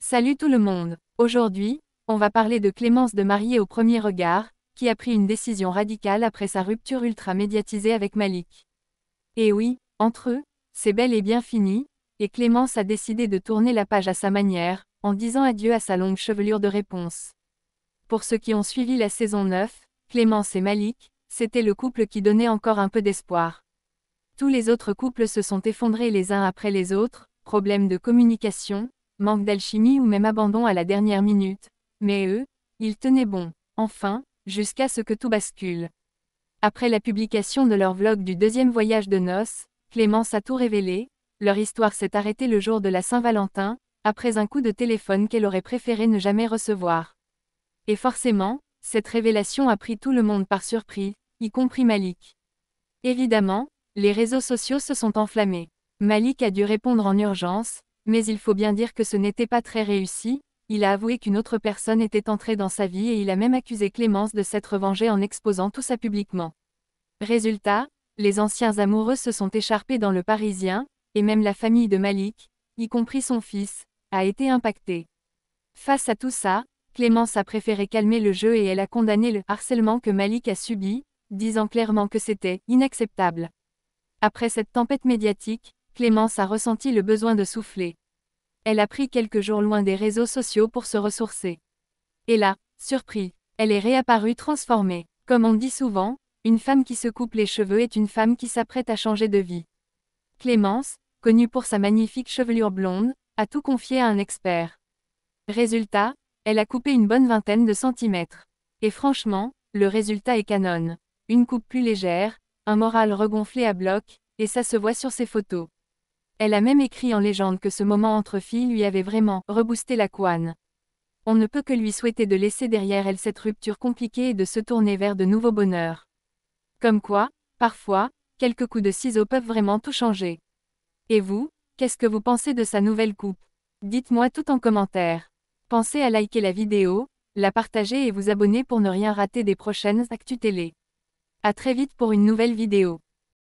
Salut tout le monde. Aujourd'hui, on va parler de Clémence de Mariée au premier regard, qui a pris une décision radicale après sa rupture ultra médiatisée avec Malik. Et oui, entre eux, c'est bel et bien fini, et Clémence a décidé de tourner la page à sa manière, en disant adieu à sa longue chevelure de réponse. Pour ceux qui ont suivi la saison 9, Clémence et Malik, c'était le couple qui donnait encore un peu d'espoir. Tous les autres couples se sont effondrés les uns après les autres, problèmes de communication, manque d'alchimie ou même abandon à la dernière minute, mais eux, ils tenaient bon, enfin, jusqu'à ce que tout bascule. Après la publication de leur vlog du deuxième voyage de noces, Clémence a tout révélé, leur histoire s'est arrêtée le jour de la Saint-Valentin, après un coup de téléphone qu'elle aurait préféré ne jamais recevoir. Et forcément, cette révélation a pris tout le monde par surprise, y compris Malik. Évidemment, les réseaux sociaux se sont enflammés. Malik a dû répondre en urgence, mais il faut bien dire que ce n'était pas très réussi, il a avoué qu'une autre personne était entrée dans sa vie et il a même accusé Clémence de s'être vengée en exposant tout ça publiquement. Résultat, les anciens amoureux se sont écharpés dans le Parisien, et même la famille de Malik, y compris son fils, a été impactée. Face à tout ça, Clémence a préféré calmer le jeu et elle a condamné le harcèlement que Malik a subi, disant clairement que c'était inacceptable. Après cette tempête médiatique, Clémence a ressenti le besoin de souffler. Elle a pris quelques jours loin des réseaux sociaux pour se ressourcer. Et là, surpris, elle est réapparue transformée. Comme on dit souvent, une femme qui se coupe les cheveux est une femme qui s'apprête à changer de vie. Clémence, connue pour sa magnifique chevelure blonde, a tout confié à un expert. Résultat, elle a coupé une bonne vingtaine de centimètres. Et franchement, le résultat est canon. Une coupe plus légère, un moral regonflé à bloc, et ça se voit sur ses photos. Elle a même écrit en légende que ce moment entre filles lui avait vraiment reboosté la couenne. On ne peut que lui souhaiter de laisser derrière elle cette rupture compliquée et de se tourner vers de nouveaux bonheurs. Comme quoi, parfois, quelques coups de ciseaux peuvent vraiment tout changer. Et vous, qu'est-ce que vous pensez de sa nouvelle coupe? Dites-moi tout en commentaire. Pensez à liker la vidéo, la partager et vous abonner pour ne rien rater des prochaines actus télé. À très vite pour une nouvelle vidéo.